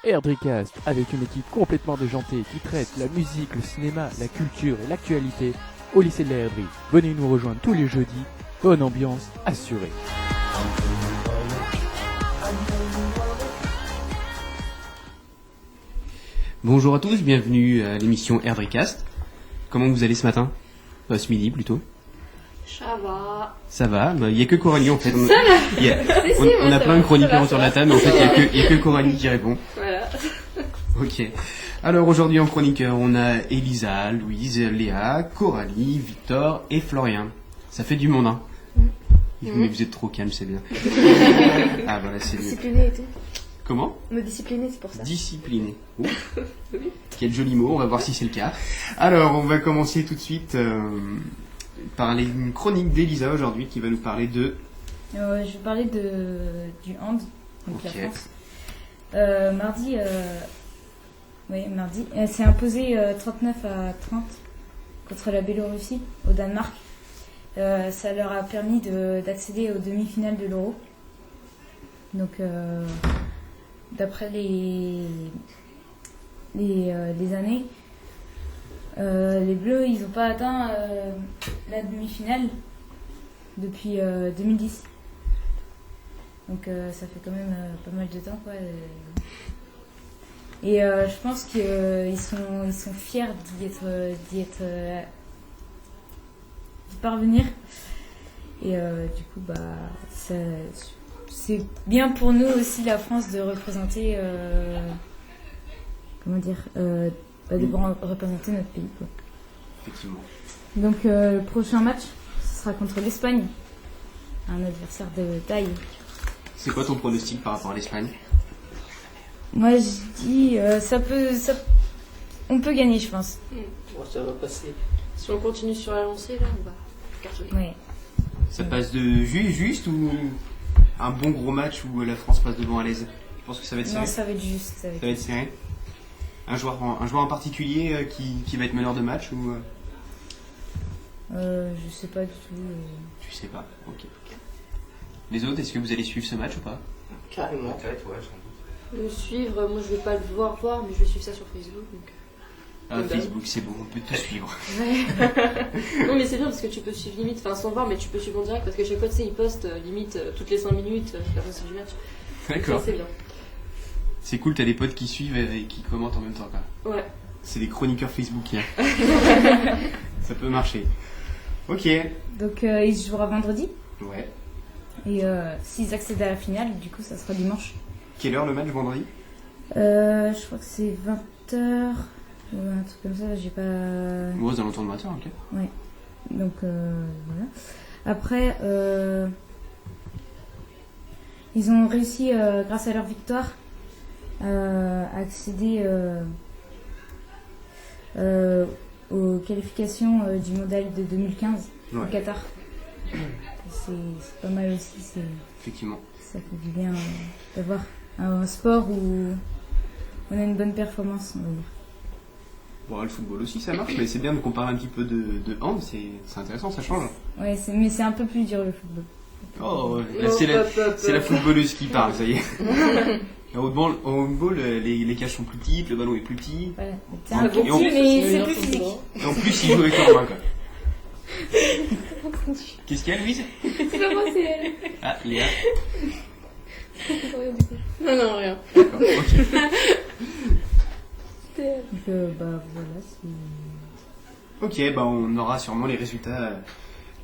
Erdricast, avec une équipe complètement déjantée qui traite la musique, le cinéma, la culture et l'actualité au lycée de la Herderie. Venez nous rejoindre tous les jeudis, bonne ambiance assurée. Bonjour à tous, bienvenue à l'émission Erdricast. Comment vous allez ce matin ? Ce midi plutôt. Ça va, il n'y a que Coralie en fait. Ça va. On a plein de chroniqueurs autour de la table, mais en fait il n'y a que Coralie qui répond. Voilà. Ok. Alors aujourd'hui en chroniqueur, on a Elisa, Louise, Léa, Coralie, Victor et Florian. Ça fait du monde, hein. Mais vous êtes trop calme, c'est bien. Ah voilà, c'est bien. Discipliné et tout. Comment ? Me discipliner, c'est pour ça. Discipliné. Oh. Quel joli mot, on va voir si c'est le cas. Alors, on va commencer tout de suite par une chronique d'Elisa aujourd'hui qui va nous parler de... Je vais parler du hand, donc okay. La France. Mardi, elle s'est imposée 39 à 30 contre la Biélorussie au Danemark. Ça leur a permis d'accéder aux demi-finales de l'Euro. Donc, d'après les années, les Bleus, ils n'ont pas atteint la demi-finale depuis 2010. Donc ça fait quand même pas mal de temps, quoi. Et je pense qu'ils sont fiers d'y parvenir. Et du coup, c'est bien pour nous aussi, la France, de représenter de représenter notre pays, quoi. Effectivement. Donc le prochain match, ce sera contre l'Espagne, un adversaire de taille. C'est quoi ton pronostic par rapport à l'Espagne ? Moi je dis on peut gagner, je pense. Bon, ça va passer. Si on continue sur la lancée, là, on va cartonner. Ouais. Ça passe de juste ou un bon gros match où la France passe devant à l'aise ? Je pense que ça va être serré. Non, ça va être juste. Ça va être serré. Un joueur en particulier qui va être meneur de match ou je sais pas du tout. Tu sais pas, ok. Les autres, est-ce que vous allez suivre ce match ou pas ? Carrément. Peut-être, ouais, sans doute. Le suivre, moi je vais pas le voir, mais je vais suivre ça sur Facebook. Donc... Facebook, c'est bon, on peut tout suivre. Ouais. Non, mais c'est bien parce que tu peux suivre limite, sans voir, mais tu peux suivre en direct parce que chaque fois, tu sais, ils postent limite toutes les 5 minutes la fin du match. D'accord. Ça, c'est bien. C'est cool, t'as des potes qui suivent et qui commentent en même temps, quoi. Ouais. C'est des chroniqueurs Facebookiens. Ça peut marcher. Ok. Donc il se jouera vendredi. Ouais. Et s'ils accèdent à la finale, du coup, ça sera dimanche. Quelle heure le match vendredi ? Je crois que c'est 20h ou un truc comme ça, j'ai pas... Moi, aux alentours de 20h, ok. Ouais. Donc voilà. Après, ils ont réussi, grâce à leur victoire, à accéder aux qualifications du mondial de 2015 au Qatar. C'est pas mal aussi. Effectivement. Ça fait du bien d'avoir un sport où on a une bonne performance, on va dire. Bon, le football aussi, ça marche, mais c'est bien de comparer un petit peu de hand, c'est intéressant, ça change. Ouais, mais c'est un peu plus dur, le football. Oh, là, c'est la footballeuse qui parle, ça y est. Au handball, les cages sont plus petites, le ballon est plus petit. Voilà. C'est un peu petit, mais c'est plus physique. Et en plus, il joue avec leurs mains, quoi. Qu'est-ce qu'il y a, Louise ? C'est pas moi, c'est elle. Ah, Léa. Non, rien. D'accord, ok. Donc, voilà, c'est... Ok, on aura sûrement les résultats,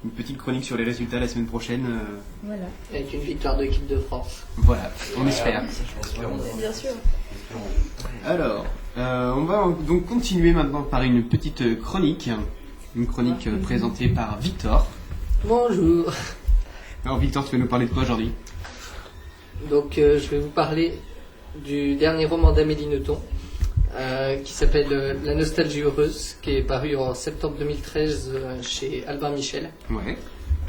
une petite chronique sur les résultats la semaine prochaine. Voilà. Avec une victoire de l'équipe de France. Voilà, on espère. Bien sûr. Alors, on va donc continuer maintenant par une petite chronique. Une chronique présentée par Victor. Bonjour. Alors Victor, tu vas nous parler de quoi aujourd'hui ? Donc je vais vous parler du dernier roman d'Amélie Nothomb qui s'appelle La nostalgie heureuse, qui est paru en septembre 2013 chez Albin Michel. Ouais.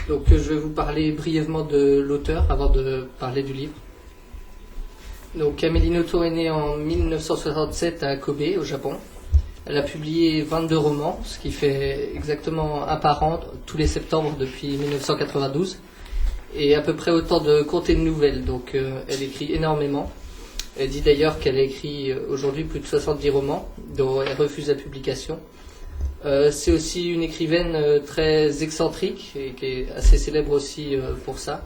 Donc je vais vous parler brièvement de l'auteur avant de parler du livre. Donc Amélie Nothomb est née en 1967 à Kobe, au Japon. Elle a publié 22 romans, ce qui fait exactement un par an tous les septembre depuis 1992. Et à peu près autant de contes et de nouvelles, donc elle écrit énormément. Elle dit d'ailleurs qu'elle a écrit aujourd'hui plus de 70 romans, dont elle refuse la publication. C'est aussi une écrivaine très excentrique et qui est assez célèbre aussi pour ça.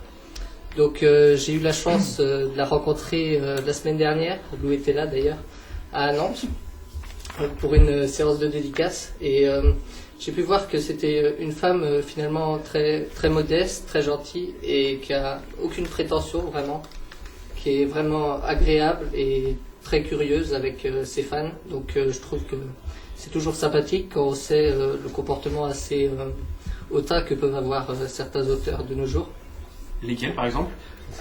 Donc j'ai eu la chance de la rencontrer la semaine dernière, Lou était là d'ailleurs, à Nantes, pour une séance de dédicace. Et j'ai pu voir que c'était une femme finalement très, très modeste, très gentille et qui a aucune prétention vraiment, qui est vraiment agréable et très curieuse avec ses fans. Donc je trouve que c'est toujours sympathique quand on sait le comportement assez hautain que peuvent avoir certains auteurs de nos jours. Lesquels, par exemple?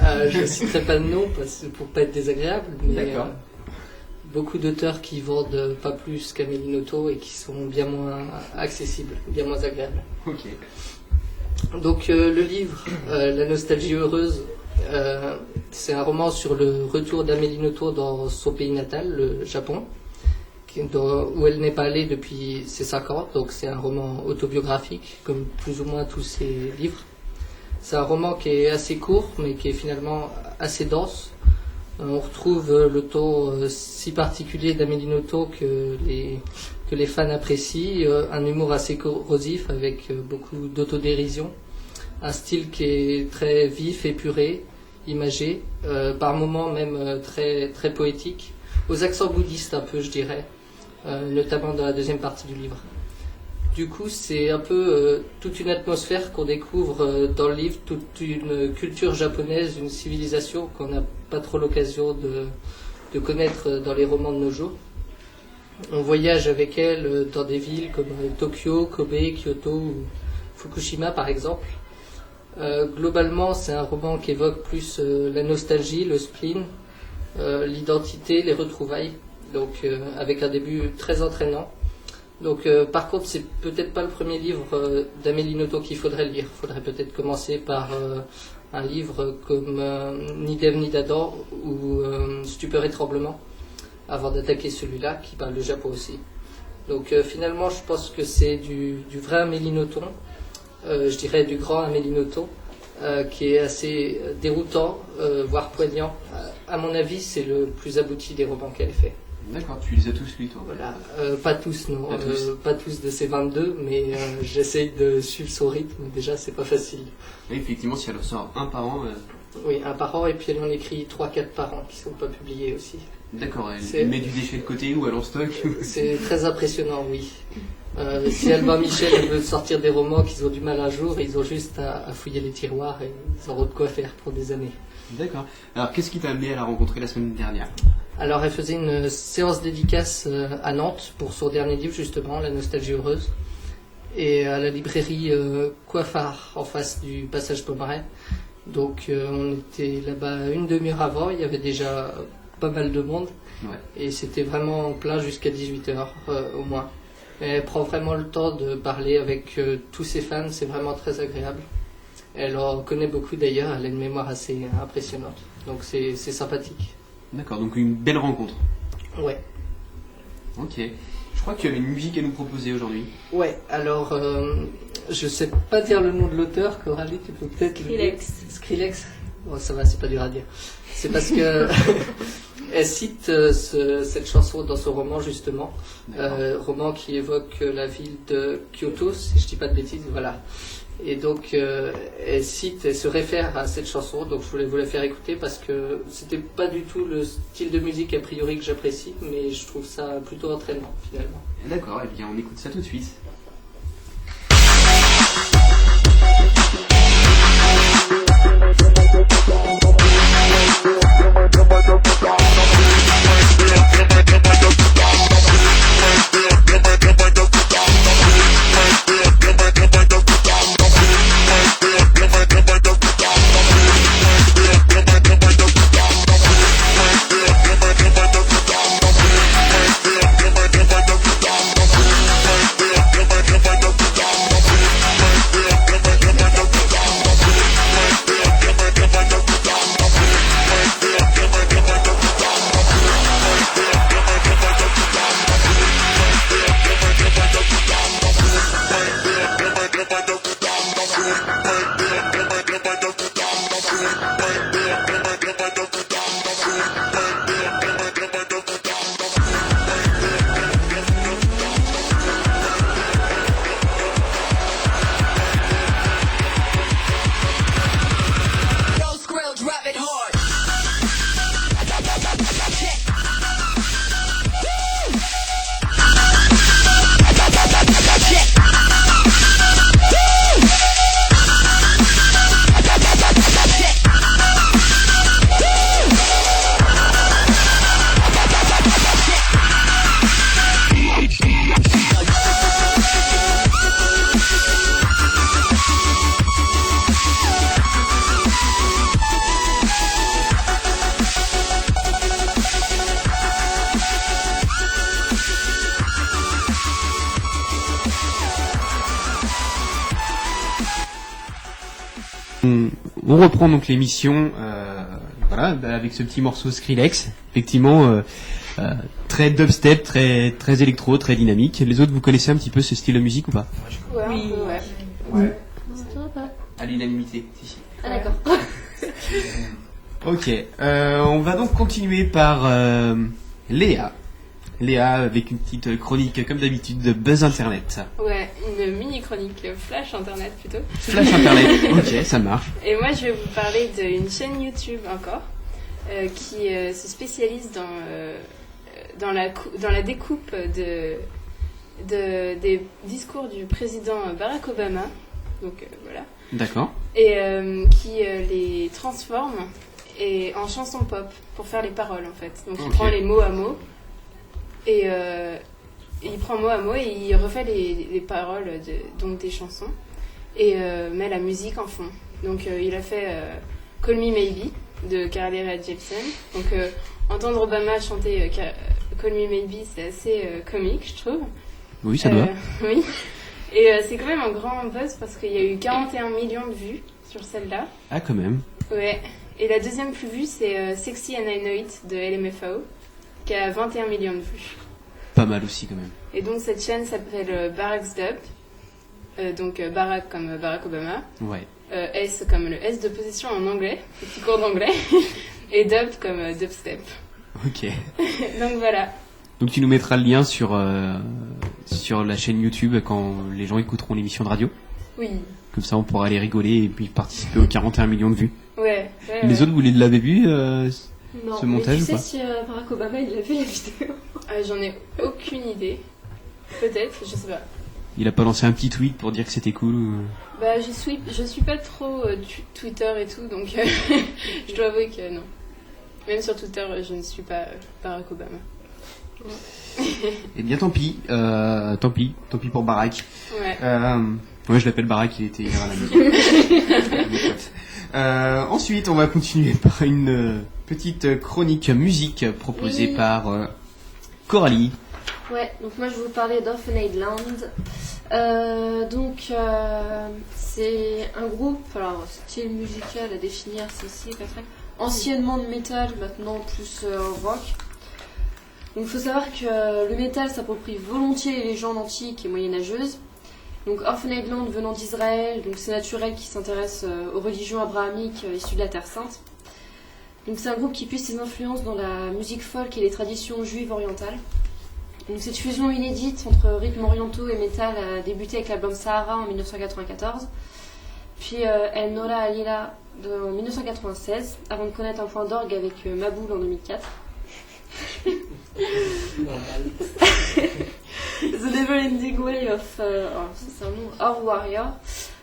Je ne citerai pas de nom pour ne pas être désagréable, mais D'accord. beaucoup d'auteurs qui vendent pas plus qu'Amélie Nothomb et qui sont bien moins accessibles, bien moins agréables. Ok. Donc le livre, La nostalgie heureuse, c'est un roman sur le retour d'Amélie Nothomb dans son pays natal, le Japon, où elle n'est pas allée depuis ses 5 ans. Donc c'est un roman autobiographique, comme plus ou moins tous ses livres. C'est un roman qui est assez court, mais qui est finalement assez dense. On retrouve le ton si particulier d'Amélie Nothomb que les fans apprécient, un humour assez corrosif avec beaucoup d'autodérision, un style qui est très vif, épuré, imagé, par moments même très, très poétique, aux accents bouddhistes un peu je dirais, notamment dans la deuxième partie du livre. Du coup, c'est un peu toute une atmosphère qu'on découvre dans le livre, toute une culture japonaise, une civilisation qu'on n'a pas trop l'occasion de connaître dans les romans de nos jours. On voyage avec elle dans des villes comme Tokyo, Kobe, Kyoto ou Fukushima par exemple. Globalement, c'est un roman qui évoque plus la nostalgie, le spleen, l'identité, les retrouvailles, donc avec un début très entraînant. Donc, par contre, c'est peut-être pas le premier livre d'Amélie Nothomb qu'il faudrait lire. Il faudrait peut-être commencer par un livre comme Ni d'Ève ni d'Adam ou Stupeur et tremblement, avant d'attaquer celui-là qui parle du Japon aussi. Donc, finalement, je pense que c'est du vrai Amélie Nothomb, je dirais du grand Amélie Nothomb, qui est assez déroutant, voire poignant. À mon avis, c'est le plus abouti des romans qu'elle fait. D'accord, tu les as tous lus, toi? Voilà, pas tous, non, Pas tous. pas tous de ces 22, mais j'essaye de suivre son rythme, déjà c'est pas facile. Oui, effectivement, si elle en sort un par an... Oui, un par an, et puis elle en écrit 3-4 par an qui sont pas publiés aussi. D'accord, C'est- elle met du déchet de côté ou elle en stocke? C'est très impressionnant, oui. Si Albin Michel elle veut sortir des romans qu'ils ont du mal un jour, ils ont juste à fouiller les tiroirs et ils auront de quoi faire pour des années. D'accord. Alors, qu'est-ce qui t'a amené à la rencontrer la semaine dernière? Alors elle faisait une séance dédicace à Nantes pour son dernier livre justement, La nostalgie heureuse, et à la librairie Coiffard en face du passage Pommeret. Donc on était là-bas une demi-heure avant, il y avait déjà pas mal de monde Ouais. et c'était vraiment plein jusqu'à 18h au moins. Et elle prend vraiment le temps de parler avec tous ses fans, c'est vraiment très agréable. Elle en connaît beaucoup d'ailleurs, elle a une mémoire assez impressionnante, donc c'est sympathique. D'accord, donc une belle rencontre. Ouais. Ok. Je crois que tu avais une musique à nous proposer aujourd'hui. Ouais, alors je sais pas dire le nom de l'auteur, Coralie, tu peux peut-être le dire. Skrillex. Bon, ça va, c'est pas dur à dire. C'est parce que elle cite cette chanson dans son roman justement, roman qui évoque la ville de Kyoto, si je dis pas de bêtises, voilà. Et donc elle se réfère à cette chanson, donc je voulais vous la faire écouter parce que c'était pas du tout le style de musique a priori que j'apprécie, mais je trouve ça plutôt entraînant finalement. D'accord, eh bien on écoute ça tout de suite. On reprend donc l'émission voilà, avec ce petit morceau Skrillex. Effectivement, très dubstep, très électro, très dynamique. Les autres, vous connaissez un petit peu ce style de musique ou pas? Ouais, Oui. ouais. À l'unanimité, si. Ah d'accord. Ok, on va donc continuer par Léa. Léa avec une petite chronique comme d'habitude de Buzz Internet. Ouais, une mini-chronique flash internet plutôt. Flash Internet, ok, ça marche. Et moi je vais vous parler d'une chaîne YouTube encore qui se spécialise dans la découpe des discours du président Barack Obama. Donc voilà. D'accord. Et qui les transforme en chansons pop pour faire les paroles en fait. Donc il prend les mots à mots. Et il prend mot à mot et il refait les paroles donc des chansons et met la musique en fond. Donc il a fait Call Me Maybe de Carly Rae Jepsen. Donc entendre Obama chanter Call Me Maybe, c'est assez comique, je trouve. Oui, ça doit. Oui. Et c'est quand même un grand buzz parce qu'il y a eu 41 millions de vues sur celle-là. Ah, quand même. Ouais. Et la deuxième plus vue, c'est Sexy and I Know It de LMFAO, qui a 21 millions de vues. Pas mal aussi, quand même. Et donc cette chaîne s'appelle Barack's Dub. Donc Barack comme Barack Obama. Ouais. S comme le S de position en anglais, petit cours d'anglais. Et Dub comme dubstep. Ok. Donc voilà. Donc tu nous mettras le lien sur la chaîne YouTube quand les gens écouteront l'émission de radio. Oui. Comme ça, on pourra aller rigoler et puis participer aux 41 millions de vues. Ouais. Les autres, vous l'avez vu Non, ce montage mais ou tu pas sais si Barack Obama il a vu la vidéo? J'en ai aucune idée. Peut-être, je sais pas. Il a pas lancé un petit tweet pour dire que c'était cool Bah je suis pas trop Twitter et tout, donc je dois avouer que non. Même sur Twitter, je ne suis pas Barack Obama. Eh bien, tant pis pour Barack. Ouais. Ouais, je l'appelle Barack, il était hier à la maison. Ensuite, on va continuer par une petite chronique musique proposée par Coralie. Ouais, donc moi je vais vous parler d'Orphaned Land. C'est un groupe, alors style musical à définir, c'est aussi anciennement de métal, maintenant plus rock. Donc il faut savoir que le métal s'approprie volontiers les légendes antiques et moyenâgeuses. Donc Orphaned Land venant d'Israël, donc c'est naturel qu'ils s'intéressent aux religions abrahamiques issues de la Terre Sainte. Donc c'est un groupe qui puise ses influences dans la musique folk et les traditions juives orientales. Donc cette fusion inédite entre rythmes orientaux et métal a débuté avec l'album Sahara en 1994, puis El Nola Alila en 1996, avant de connaître un point d'orgue avec Maboul en 2004. The Neverending Way of Our Warrior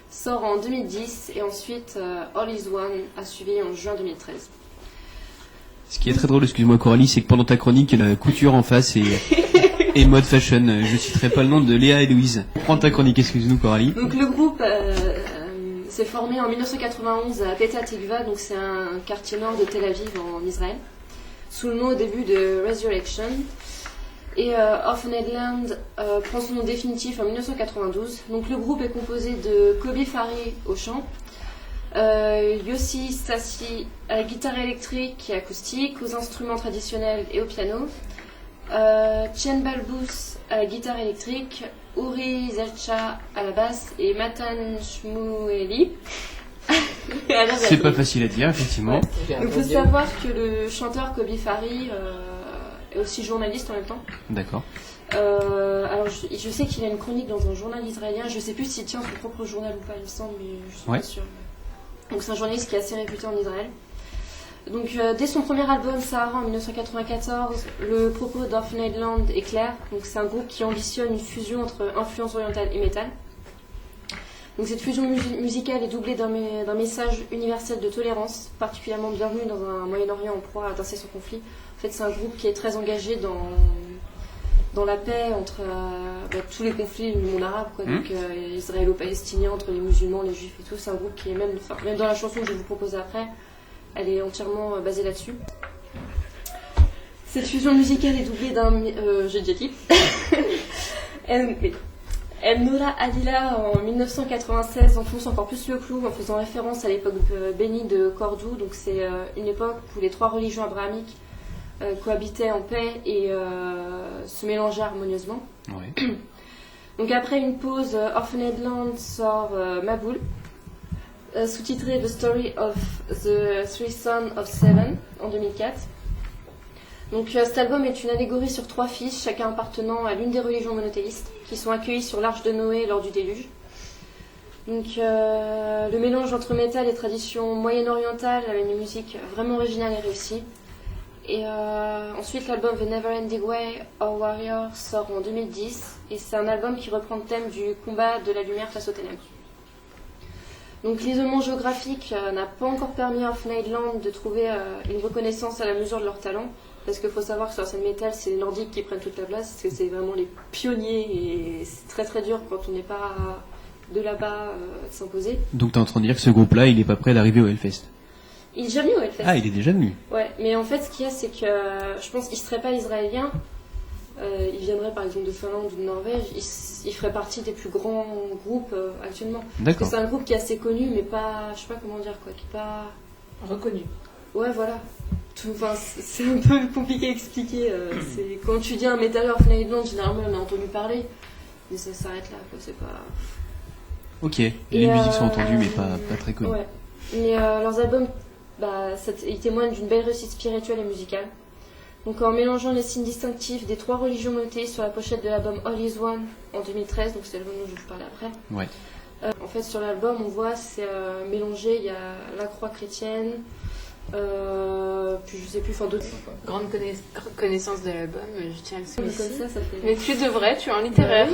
sort en 2010 et ensuite All Is One a suivi en juin 2013. Ce qui est très drôle, excuse-moi Coralie, c'est que pendant ta chronique, il y a la couture en face et mode fashion. Je citerai pas le nom de Léa et Louise. Prends ta chronique, excuse-nous Coralie. Donc le groupe s'est formé en 1991 à Petah Tikva, donc c'est un quartier nord de Tel Aviv en Israël, sous le nom au début de Resurrection. Et Orphaned Land prend son nom définitif en 1992. Donc le groupe est composé de Kobi Fari au chant, Yossi Sassi à la guitare électrique et acoustique, aux instruments traditionnels et au piano, Chen Balbous à la guitare électrique, Uri Zelcha à la basse et Matan Shmueli à la batterie. C'est pas facile à dire, effectivement. Ouais. Il faut savoir que le chanteur Kobi Fari est aussi journaliste en même temps. D'accord. Alors je sais qu'il a une chronique dans un journal israélien, je sais plus s'il tient son propre journal ou pas, il me semble, mais je suis pas sûre. Donc c'est un journaliste qui est assez réputé en Israël. Donc dès son premier album Sahara en 1994, le propos d'Orphaned Land est clair. Donc c'est un groupe qui ambitionne une fusion entre influence orientale et métal. Donc cette fusion musicale est doublée d'un message universel de tolérance, particulièrement bienvenu dans un Moyen-Orient en proie à d'incessants conflits. En fait, c'est un groupe qui est très engagé dans la paix entre tous les conflits du monde arabe, quoi. Donc israélo-palestinien, entre les musulmans, les juifs et tout. C'est un groupe qui est même dans la chanson que je vais vous proposer après, elle est entièrement basée là-dessus. Cette fusion musicale est doublée d'un... j'ai déjà dit. Elle Noura Alila en 1996 enfonce encore plus le clou en faisant référence à l'époque bénie de Cordoue. Donc c'est une époque où les trois religions abrahamiques cohabitaient en paix et se mélangeaient harmonieusement. Ouais. Donc après une pause, Orphaned Land sort Maboul, sous-titré The Story of the Three Sons of Seven en 2004. Donc cet album est une allégorie sur trois fils, chacun appartenant à l'une des religions monothéistes, qui sont accueillis sur l'arche de Noé lors du déluge. Donc le mélange entre métal et tradition moyen-orientale avec une musique vraiment originale et réussie. Et ensuite l'album The Never Ending Way Our Warrior sort en 2010 et c'est un album qui reprend le thème du combat de la lumière face aux ténèbres. Donc l'isolement géographique n'a pas encore permis à Orphaned Land de trouver une reconnaissance à la mesure de leur talent. Parce qu'il faut savoir que sur la scène métal, c'est les Nordiques qui prennent toute la place, parce que c'est vraiment les pionniers et c'est très très dur quand on n'est pas de là-bas de s'imposer. Donc t'es en train de dire que ce groupe-là, il est pas prêt d'arriver au Hellfest? Il est déjà venu au Hellfest. Ah, il est déjà venu. Ouais, mais en fait, ce qu'il y a, c'est que je pense qu'il ne serait pas israélien. Il viendrait par exemple de Finlande ou de Norvège. Il ferait partie des plus grands groupes actuellement. D'accord. Parce que c'est un groupe qui est assez connu, mais pas, je sais pas comment dire quoi, qui est pas Reconnu. Ouais, voilà. Enfin, c'est un peu compliqué à expliquer. C'est quand tu dis un métalleur Orphaned Land, généralement on a entendu parler, mais ça s'arrête là, quoi. C'est pas. Ok. Les musiques sont entendues, mais pas très connues. Ouais. Mais leurs albums, ils témoignent d'une belle réussite spirituelle et musicale. Donc en mélangeant les signes distinctifs des trois religions monothéistes sur la pochette de l'album All Is One en 2013, donc c'est l'album dont je vais vous parler après. Ouais. En fait, sur l'album, on voit c'est mélangé. Il y a la croix chrétienne. Puis je sais plus, enfin d'autres. Grande connaissance de l'album, je tiens à le Comme souligner. ça fait. Mais tu devrais, tu es en littéraire.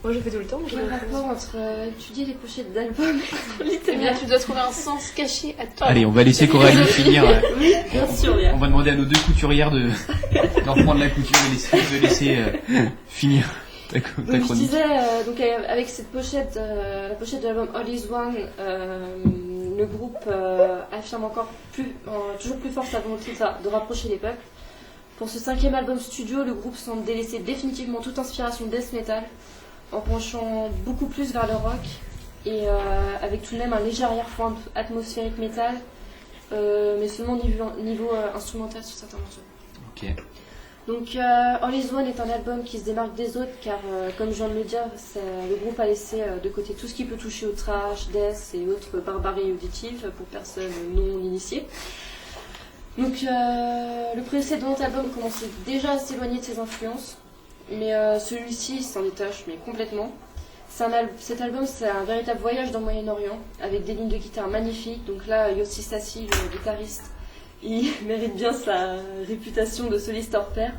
Moi je fais tout le temps. Quel rapport entre étudier les pochettes d'albums et Eh bien, littéraire? tu dois trouver un sens caché à toi. Allez, on va laisser Coralie finir. Oui, bien sûr, bien. On va demander à nos deux couturières d'en reprendre la couture et de laisser finir ta Donc je chronique. disais, avec cette pochette, la pochette de l'album All Is One, le groupe affirme toujours plus fort sa volonté de rapprocher les peuples. Pour ce 5e album studio, le groupe semble délaisser définitivement toute inspiration death metal, en penchant beaucoup plus vers le rock, et avec tout de même un léger arrière-plan atmosphérique metal, mais seulement niveau instrumental sur certains morceaux. Ok. Donc All Is One est un album qui se démarque des autres car, comme je viens de le dire, le groupe a laissé de côté tout ce qui peut toucher au thrash, death et autres barbaries auditives pour personnes non initiées. Donc le précédent album commençait déjà à s'éloigner de ses influences, mais celui-ci s'en détache mais complètement. Cet album, c'est un véritable voyage dans le Moyen-Orient avec des lignes de guitare magnifiques. Donc là, Yossi Sassi, le guitariste, il mérite bien sa réputation de soliste hors pair.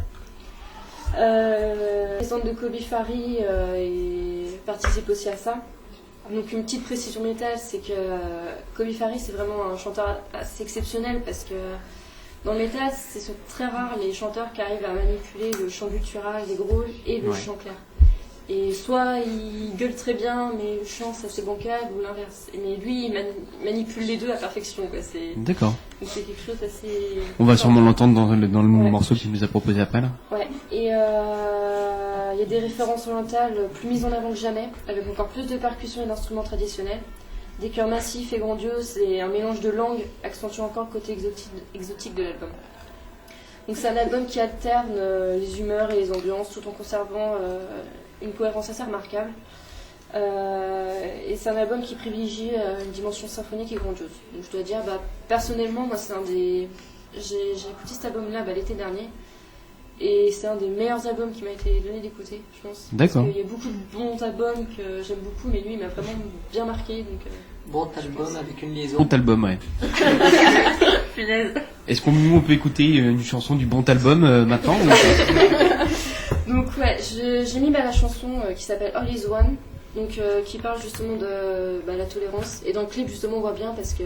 Les centres de Kobi Fari participe aussi à ça. Donc une petite précision métal, c'est que Kobi Fari c'est vraiment un chanteur assez exceptionnel parce que dans le métal, c'est très rare les chanteurs qui arrivent à manipuler le chant guttural, les growls et le chant clair. Et soit il gueule très bien, mais le chant c'est assez bancal, ou l'inverse. Mais lui, il manipule les deux à perfection. Quoi. D'accord. Donc c'est quelque chose d'assez... On va sûrement l'entendre dans le morceau qu'il nous a proposé après là. Ouais, et il y a des références orientales plus mises en avant que jamais, avec encore plus de percussions et d'instruments traditionnels. Des chœurs massifs et grandioses et un mélange de langues accentuant encore le côté exotique de l'album. Donc c'est un album qui alterne les humeurs et les ambiances tout en conservant une cohérence assez remarquable. Et c'est un album qui privilégie une dimension symphonique et grandiose. Donc je dois dire, personnellement, moi c'est un des... J'ai écouté cet album-là l'été dernier. Et c'est un des meilleurs albums qui m'a été donné d'écouter, je pense. D'accord. Parce qu'il y a beaucoup de bons albums que j'aime beaucoup, mais lui il m'a vraiment bien marqué. Donc, Bon album avec une liaison. Bon album, ouais. punaise. Est-ce qu'on peut écouter une chanson du bon album maintenant Donc ouais, j'ai mis la chanson qui s'appelle All Is One, donc qui parle justement de la tolérance. Et dans le clip justement on voit bien parce que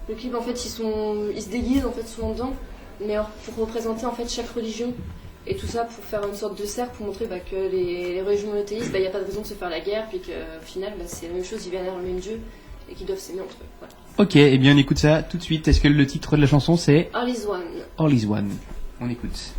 le clip en fait ils se déguisent en fait souvent dedans, mais pour représenter en fait chaque religion. Et tout ça pour faire une sorte de cercle pour montrer que les religions monothéistes, il n'y a pas de raison de se faire la guerre, puis qu'au final c'est la même chose, ils viennent vers le même Dieu et qu'ils doivent s'aimer entre eux. Voilà. Ok, eh bien on écoute ça tout de suite. Est-ce que le titre de la chanson c'est All Is One. All Is One? On écoute.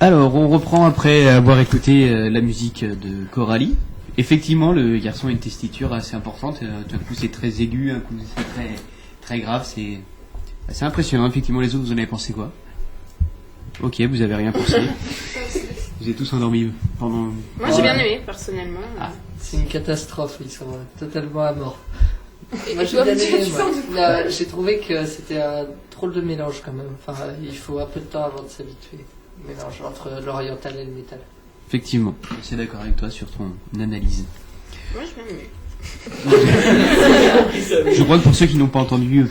Alors, on reprend après avoir écouté la musique de Coralie. Effectivement, le garçon a une tessiture assez importante. D'un coup, c'est très aigu, un coup, c'est très, très grave. C'est assez impressionnant. Effectivement, les autres, vous en avez pensé quoi? Ok, vous avez rien pensé. Vous êtes tous endormis pendant... Moi, j'ai bien aimé, personnellement. Ah, c'est une catastrophe, ils sont totalement à mort. Moi, j'ai Toi, bien tu aimé, sens moi. du coup. Là, j'ai trouvé que c'était un drôle de mélange quand même. Enfin, il faut un peu de temps avant de s'habituer. Mélange entre l'oriental et le métal. Effectivement, je suis d'accord avec toi sur ton analyse. Moi, j'ai bien aimé. Je crois que pour ceux qui n'ont pas entendu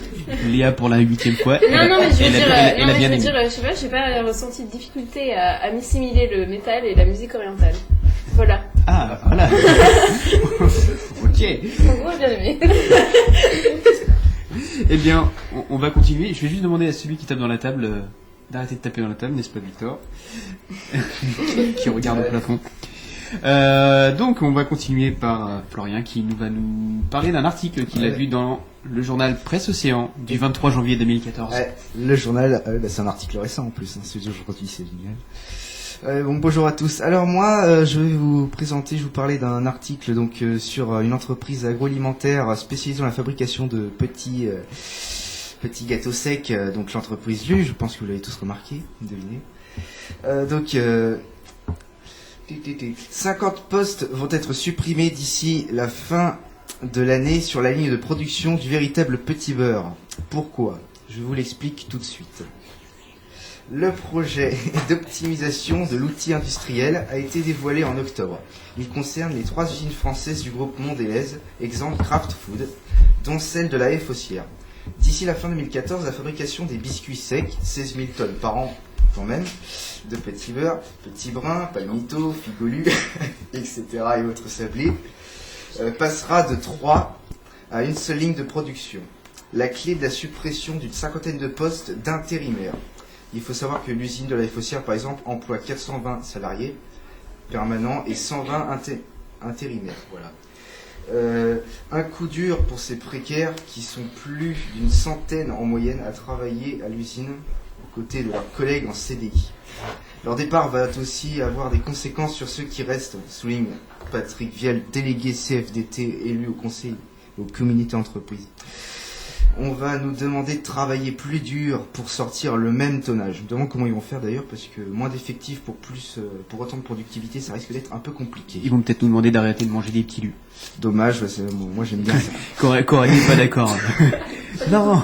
Léa pour la 8e fois, Non, mais je veux dire, elle a bien aimé. je sais pas, j'ai pas ressenti de difficulté à m'assimiler le métal et la musique orientale. Voilà. Ah, voilà. Ok. En gros, j'ai bien aimé. Eh bien, on va continuer. Je vais juste demander à celui qui tape dans la table d'arrêter de taper dans la table, n'est-ce pas, Victor? Qui regarde au plafond. Donc, on va continuer par Florian qui va nous parler d'un article qu'il a vu dans le journal Presse Océan du 23 janvier 2014. Le journal, c'est un article récent en plus, celui d'aujourd'hui, c'est génial. Bonjour à tous. Alors moi, je vais vous parler d'un article donc sur une entreprise agroalimentaire spécialisée dans la fabrication de petits gâteaux secs. Donc l'entreprise Lu, je pense que vous l'avez tous remarqué, devinez. 50 postes vont être supprimés d'ici la fin de l'année sur la ligne de production du véritable petit beurre. Pourquoi? Je vous l'explique tout de suite. Le projet d'optimisation de l'outil industriel a été dévoilé en octobre. Il concerne les 3 usines françaises du groupe Mondelez, exemple Kraft Food, dont celle de la Haye Faussière. D'ici la fin 2014, la fabrication des biscuits secs, 16 000 tonnes par an quand même, de petits beurre, petits brins, palmito, figolu, etc. et autres sablés, passera de 3 à une seule ligne de production. La clé de la suppression d'une 50aine de postes d'intérimaires. Il faut savoir que l'usine de la Haye Faussière, par exemple, emploie 420 salariés permanents et 120 intérimaires. Voilà. Un coup dur pour ces précaires qui sont plus d'une centaine en moyenne à travailler à l'usine aux côtés de leurs collègues en CDI. Leur départ va aussi avoir des conséquences sur ceux qui restent, souligne Patrick Vielle, délégué CFDT élu au conseil et aux communautés entreprises. On va nous demander de travailler plus dur pour sortir le même tonnage. Je me demande comment ils vont faire d'ailleurs, parce que moins d'effectifs pour autant de productivité, ça risque d'être un peu compliqué. Ils vont peut-être nous demander d'arrêter de manger des petits lus. Dommage, moi j'aime bien ça. Coralie n'est pas d'accord. Non,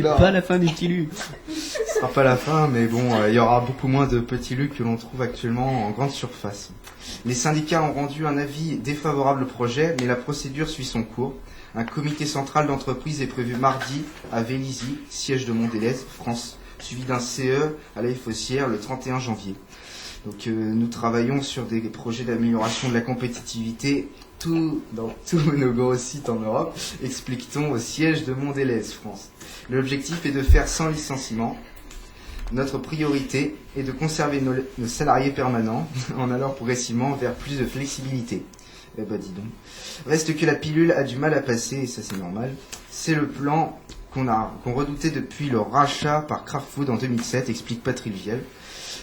pas la fin des petits lus. Ce sera pas la fin, mais bon, il y aura beaucoup moins de petits lus que l'on trouve actuellement en grande surface. Les syndicats ont rendu un avis défavorable au projet, mais la procédure suit son cours. Un comité central d'entreprise est prévu mardi à Vélizy, siège de Mondelez, France, suivi d'un CE à la Haye Faussière le 31 janvier. Donc nous travaillons sur des projets d'amélioration de la compétitivité dans tous nos gros sites en Europe, explique-t-on au siège de Mondelez, France. L'objectif est de faire 100 licenciements. Notre priorité est de conserver nos salariés permanents en allant progressivement vers plus de flexibilité. Eh ben dis donc. Reste que la pilule a du mal à passer, et ça c'est normal. C'est le plan qu'on redoutait depuis le rachat par Kraft Food en 2007, explique Patrick Vielle.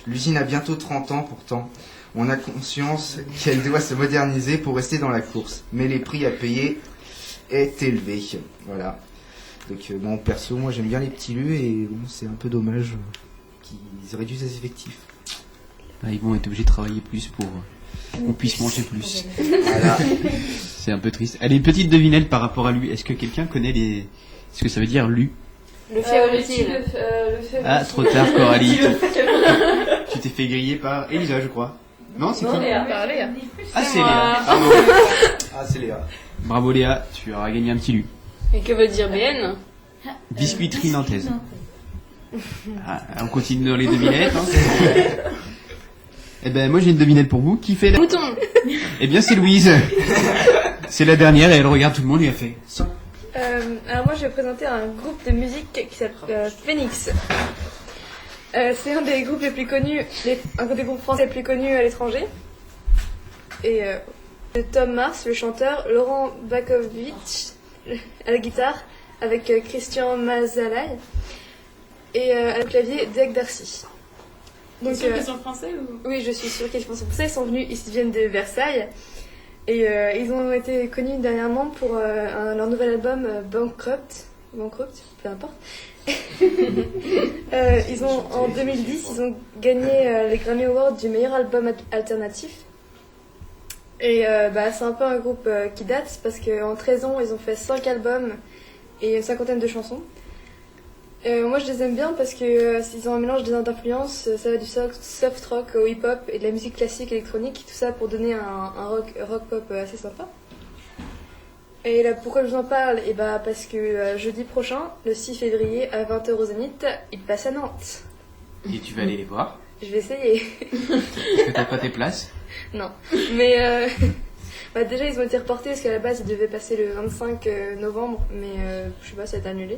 L'usine a bientôt 30 ans pourtant. On a conscience qu'elle doit se moderniser pour rester dans la course. Mais les prix à payer est élevé. Voilà. Donc bon, perso, moi j'aime bien les petits lus et bon, c'est un peu dommage qu'ils réduisent les effectifs. Bah, ils vont être obligés de travailler plus pour qu'on puisse manger plus. Voilà. C'est un peu triste. Allez, une petite devinette par rapport à lui. Est-ce que quelqu'un connaît ce que ça veut dire lu? Le fait utile. Ah, trop tard, Coralie. Tu t'es fait griller par Elisa, je crois. Non, c'est qui? Par Léa. Ah, c'est Léa. Pardon. Ah, c'est Léa. Bravo Léa, tu auras gagné un petit lu. Et que veut dire BN? Biscuiterie nantaise. Ah, on continue dans les devinettes. Hein. Eh ben, moi j'ai une devinette pour vous. Qui fait la... Mouton. Eh bien, c'est Louise. C'est la dernière et elle regarde tout le monde et elle fait... Alors moi je vais présenter un groupe de musique qui s'appelle Phoenix. C'est un des groupes les plus connus, un des groupes français les plus connus à l'étranger. Et Tom Mars, le chanteur, Laurent Bakovitch à la guitare, avec Christian Mazalai, et à la clavier Deg Darcy. Donc, Sûr qu'ils sont français ou... oui, je suis sûre qu'ils sont français. Ils sont venus, ils viennent de Versailles. Et ils ont été connus dernièrement pour leur nouvel album Bankrupt, peu importe. En 2010, ils ont gagné les Grammy Awards du meilleur album alternatif. Et c'est un peu un groupe qui date parce qu'en 13 ans, ils ont fait 5 albums et une cinquantaine de chansons. Moi, je les aime bien parce que ils ont un mélange d'influences. Ça va du soft rock au hip-hop et de la musique classique électronique, tout ça pour donner un rock pop assez sympa. Et là, pourquoi je vous en parle? Parce que jeudi prochain, le 6 février, à 20h au Zénith, ils passent à Nantes. Et tu vas aller les voir? Je vais essayer. Est-ce que t'as pas tes places? Non. Mais déjà, ils ont été reportés parce qu'à la base, ils devaient passer le 25 novembre, mais je sais pas, ça a été annulé.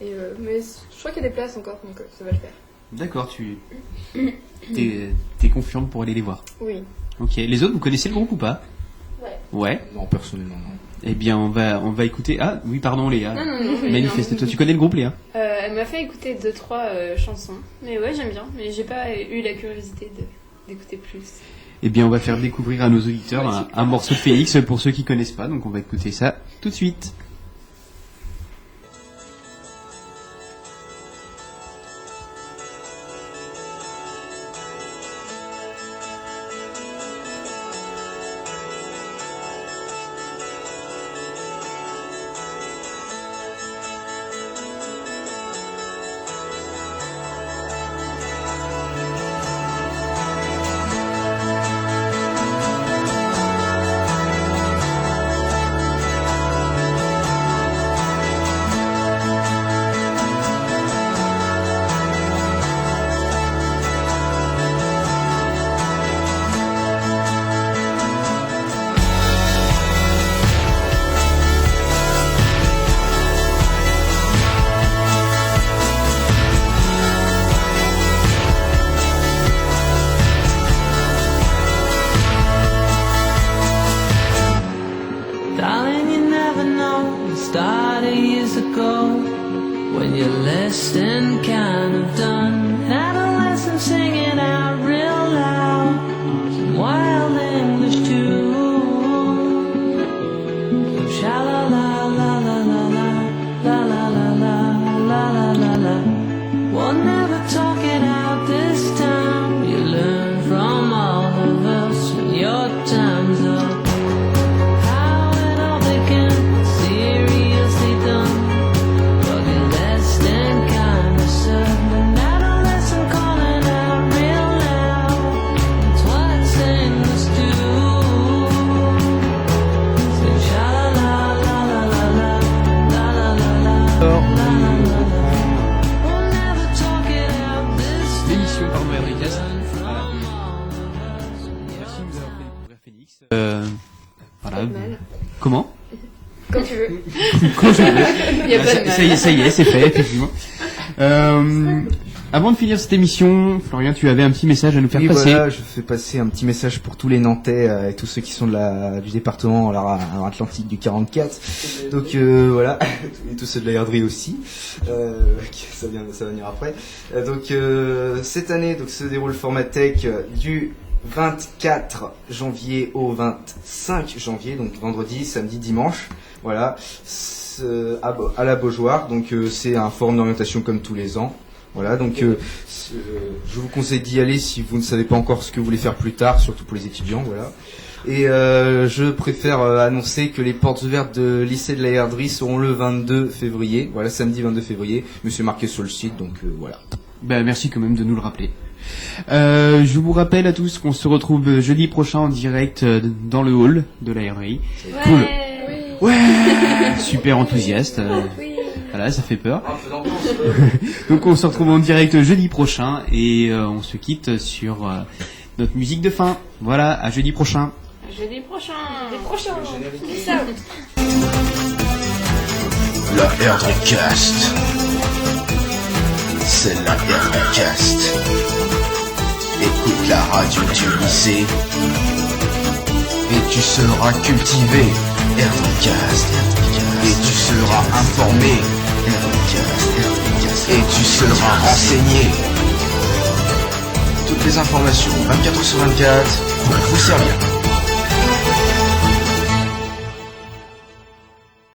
Mais je crois qu'il y a des places encore, donc ça va le faire. D'accord, t'es confiante pour aller les voir? Oui. Ok, les autres, vous connaissez le groupe ou pas? Ouais. Non, personnellement, non. Eh bien, on va écouter... Ah, oui, pardon Léa. Non. Manifeste-toi. Tu connais le groupe, Léa? Elle m'a fait écouter 2-3 chansons. Mais ouais, j'aime bien. Mais j'ai pas eu la curiosité d'écouter plus. Eh bien, on va faire découvrir à nos auditeurs un morceau de Phoenix pour ceux qui connaissent pas. Donc, on va écouter ça tout de suite. Comment? Quand tu veux. Quand je veux. Il y a pas de mal. Ça y est, c'est fait, effectivement. Avant de finir cette émission, Florian, tu avais un petit message à nous faire passer. Voilà, je fais passer un petit message pour tous les Nantais et tous ceux qui sont du département Atlantique du 44. Donc voilà, et tous ceux de la herderie aussi. Ça va venir après. Cette année, se déroule le Formatech du 24 janvier au 25 janvier, donc vendredi, samedi, dimanche. Voilà, à la Beaujoire. Donc c'est un forum d'orientation comme tous les ans. Voilà, donc je vous conseille d'y aller si vous ne savez pas encore ce que vous voulez faire plus tard, surtout pour les étudiants, voilà. Et je préfère annoncer que les portes ouvertes de lycée de la herderie seront le 22 février, voilà, samedi 22 février, monsieur marqué sur le site, donc voilà. Ben, merci quand même de nous le rappeler. Je vous rappelle à tous qu'on se retrouve jeudi prochain en direct dans le hall de la herderie. Ouais. Cool. Oui. Ouais. Super enthousiaste. Oui. Voilà, ça fait peur. Donc on se retrouve en direct jeudi prochain et on se quitte sur notre musique de fin. Voilà, à jeudi prochain. Jeudi prochain. Peace out. La Herderycast. C'est la Herderycast. Écoute la radio du lycée et tu seras cultivé. Herderycast. Et tu seras informé. Herderycast. Et tu seras renseigné. Toutes les informations 24h sur 24 pour vous servir.